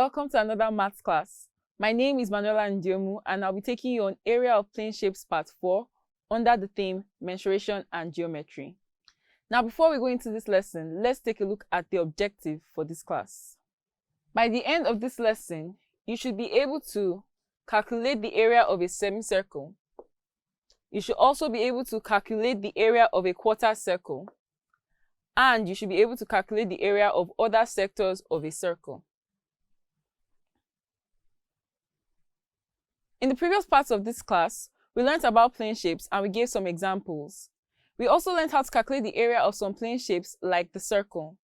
welcome to another maths class. My name is Manuela Ndiomu and I'll be taking you on Area of Plane Shapes Part 4 under the theme Mensuration and Geometry. Now before we go into this lesson, let's take a look at the objective for this class. By the end of this lesson, you should be able to calculate the area of a semicircle. You should also be able to calculate the area of a quarter circle. And you should be able to calculate the area of other sectors of a circle. In the previous parts of this class, we learned about plane shapes and we gave some examples. We also learned how to calculate the area of some plane shapes like the circle.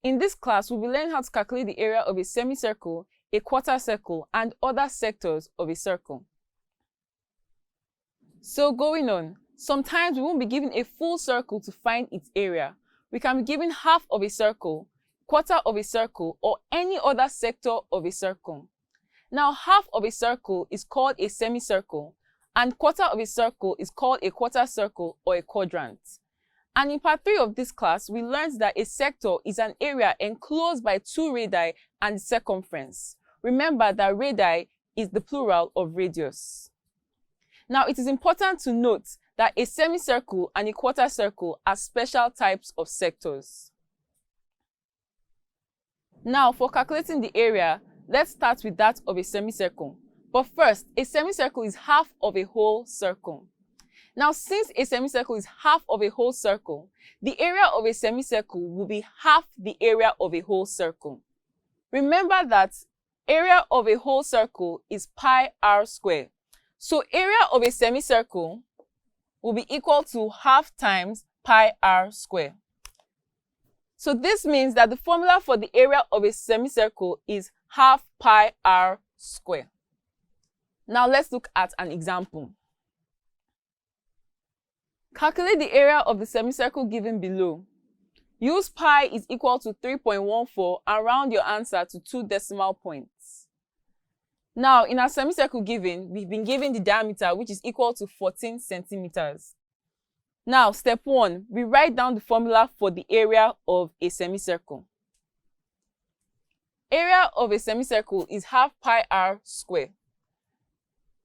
In this class, we'll be learning how to calculate the area of a semicircle, a quarter circle, and other sectors of a circle. So going on, sometimes we won't be given a full circle to find its area. We can be given half of a circle, quarter of a circle, or any other sector of a circle. Now, half of a circle is called a semicircle, and quarter of a circle is called a quarter circle or a quadrant. And in part 3 of this class, we learned that a sector is an area enclosed by two radii and circumference. Remember that radii is the plural of radius. Now, it is important to note that a semicircle and a quarter circle are special types of sectors. Now, for calculating the area, let's start with that of a semicircle. But first, a semicircle is half of a whole circle. Now, since a semicircle is half of a whole circle, the area of a semicircle will be half the area of a whole circle. Remember that area of a whole circle is pi r squared. So area of a semicircle will be equal to half times pi r squared. So this means that the formula for the area of a semicircle is half pi r squared. Now let's look at an example. Calculate the area of the semicircle given below. Use pi is equal to 3.14 and round your answer to 2 decimal points. Now, in our semicircle given, we've been given the diameter, which is equal to 14 centimeters. Now, step 1, we write down the formula for the area of a semicircle. Area of a semicircle is half pi r squared.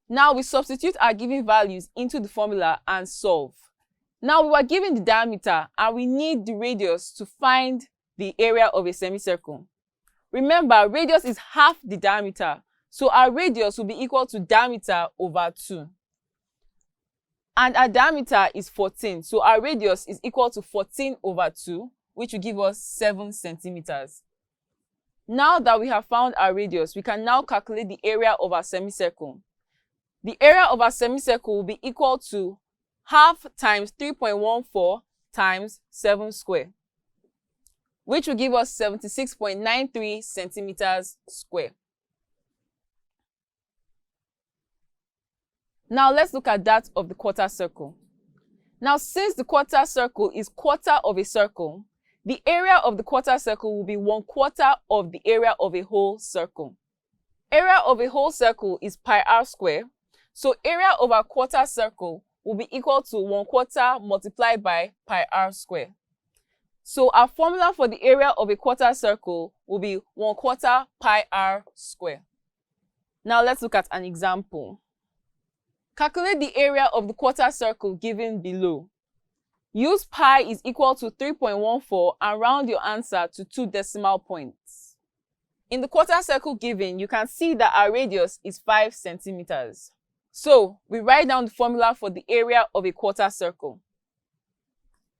Now, we substitute our given values into the formula and solve. Now, we were given the diameter and we need the radius to find the area of a semicircle. Remember, radius is half the diameter. So our radius will be equal to diameter over 2. And our diameter is 14. So our radius is equal to 14 over 2, which will give us 7 centimeters. Now that we have found our radius, we can now calculate the area of our semicircle. The area of our semicircle will be equal to half times 3.14 times 7 squared, which will give us 76.93 centimeters squared. Now let's look at that of the quarter circle. Now, since the quarter circle is quarter of a circle, the area of the quarter circle will be 1/4 of the area of a whole circle. Area of a whole circle is pi r squared, so area of a quarter circle will be equal to 1/4 multiplied by pi r squared. So our formula for the area of a quarter circle will be 1/4 pi r squared. Now let's look at an example. Calculate the area of the quarter circle given below. Use pi is equal to 3.14 and round your answer to 2 decimal points. In the quarter circle given, you can see that our radius is 5 centimeters. So we write down the formula for the area of a quarter circle.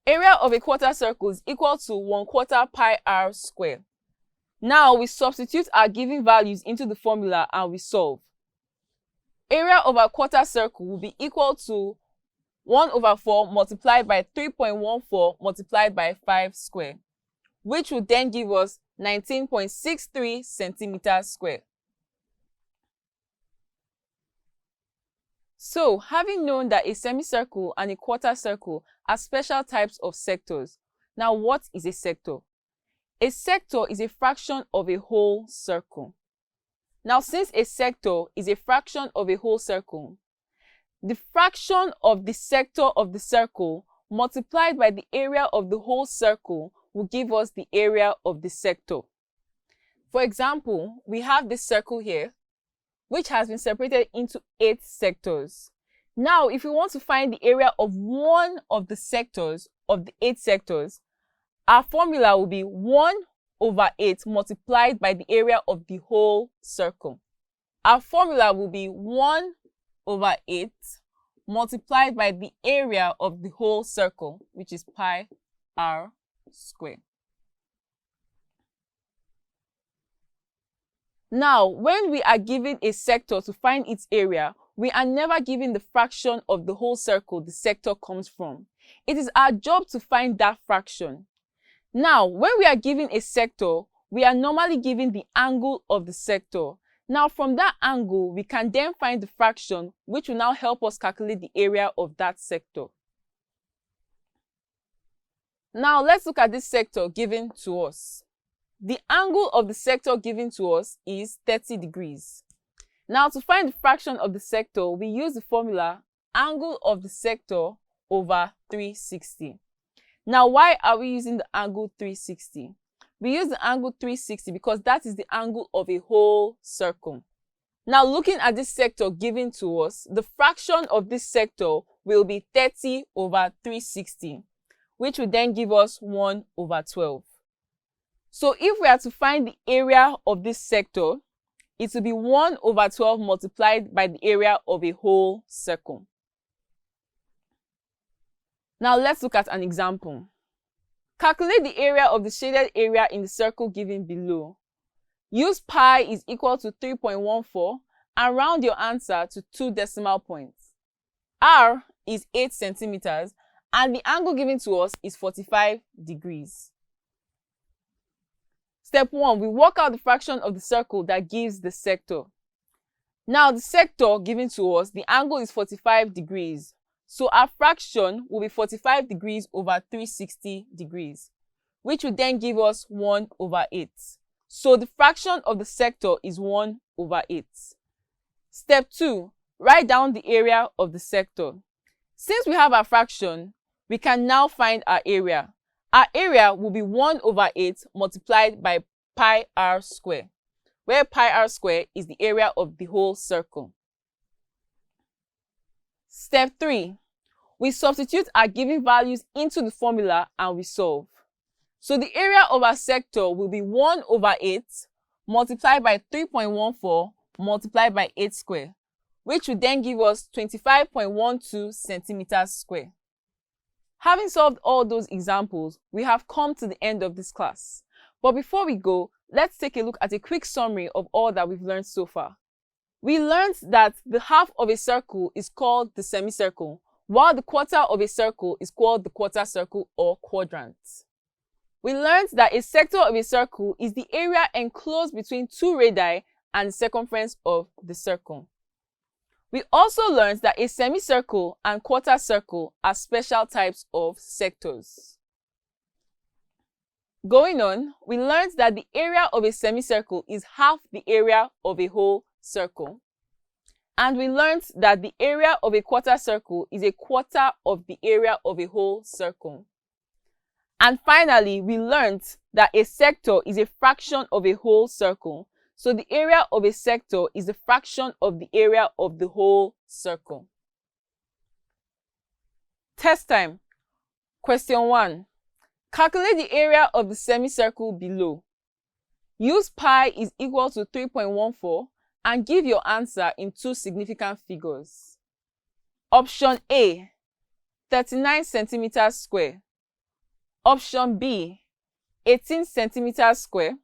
Area of a quarter circle is equal to 1/4 pi r squared. Now we substitute our given values into the formula and we solve. Area of our quarter circle will be equal to 1/4 multiplied by 3.14 multiplied by 5 squared, which will then give us 19.63 centimeters squared. So, having known that a semicircle and a quarter circle are special types of sectors, now what is a sector? A sector is a fraction of a whole circle. Now, since a sector is a fraction of a whole circle, the fraction of the sector of the circle multiplied by the area of the whole circle will give us the area of the sector. For example, we have this circle here, which has been separated into 8 sectors. Now, if we want to find the area of one of the sectors of the 8 sectors, our formula will be 1/8 multiplied by the area of the whole circle. Our formula will be 1/8 multiplied by the area of the whole circle, which is pi r squared. Now, when we are given a sector to find its area, we are never given the fraction of the whole circle the sector comes from. It is our job to find that fraction. Now, when we are given a sector, we are normally given the angle of the sector. Now, from that angle, we can then find the fraction, which will now help us calculate the area of that sector. Now, let's look at this sector given to us. The angle of the sector given to us is 30 degrees. Now, to find the fraction of the sector, we use the formula angle of the sector over 360. Now, why are we using the angle 360? We use the angle 360 because that is the angle of a whole circle. Now, looking at this sector given to us, the fraction of this sector will be 30 over 360, which will then give us 1/12. So if we are to find the area of this sector, it will be 1/12 multiplied by the area of a whole circle. Now let's look at an example. Calculate the area of the shaded area in the circle given below. Use pi is equal to 3.14 and round your answer to 2 decimal points. R is 8 centimeters and the angle given to us is 45 degrees. Step 1, we work out the fraction of the circle that gives the sector. Now the sector given to us, the angle is 45 degrees. So our fraction will be 45 degrees over 360 degrees, which will then give us 1/8. So the fraction of the sector is 1/8. Step 2, write down the area of the sector. Since we have our fraction, we can now find our area. Our area will be 1/8 multiplied by pi r squared, where pi r squared is the area of the whole circle. Step 3, we substitute our given values into the formula and we solve. So the area of our sector will be 1/8 multiplied by 3.14 multiplied by 8 squared, which will then give us 25.12 centimeters squared. Having solved all those examples, we have come to the end of this class. But before we go, let's take a look at a quick summary of all that we've learned so far. We learned that the half of a circle is called the semicircle, while the quarter of a circle is called the quarter circle or quadrant. We learned that a sector of a circle is the area enclosed between 2 radii and the circumference of the circle. We also learned that a semicircle and quarter circle are special types of sectors. Going on, we learned that the area of a semicircle is half the area of a whole circle. And we learned that the area of a quarter circle is a quarter of the area of a whole circle. And finally, we learned that a sector is a fraction of a whole circle. So the area of a sector is a fraction of the area of the whole circle. Test time. Question 1. Calculate the area of the semicircle below. Use pi is equal to 3.14 and give your answer in 2 significant figures. Option A, 39 centimeters square. Option B, 18 centimeters square.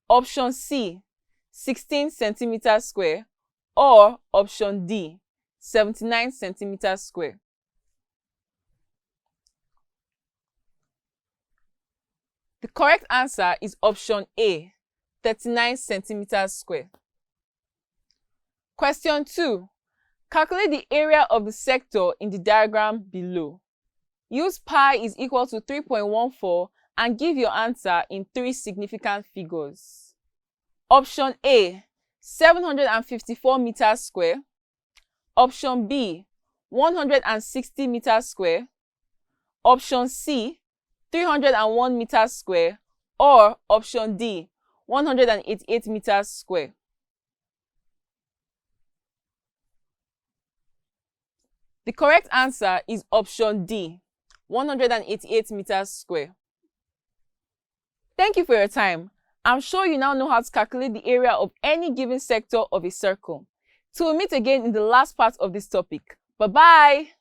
Option C, 16 centimeters square. Or option D, 79 centimeters square. The correct answer is option A, 39 centimeters square. Question 2. Calculate the area of the sector in the diagram below. Use pi is equal to 3.14 and give your answer in 3 significant figures. Option A, 754 meters square. Option B, 160 meters square. Option C, 301 meters square. Or option D, 188 meters square. The correct answer is option D, 188 meters square. Thank you for your time. I'm sure you now know how to calculate the area of any given sector of a circle. Till we meet again in the last part of this topic. Bye-bye!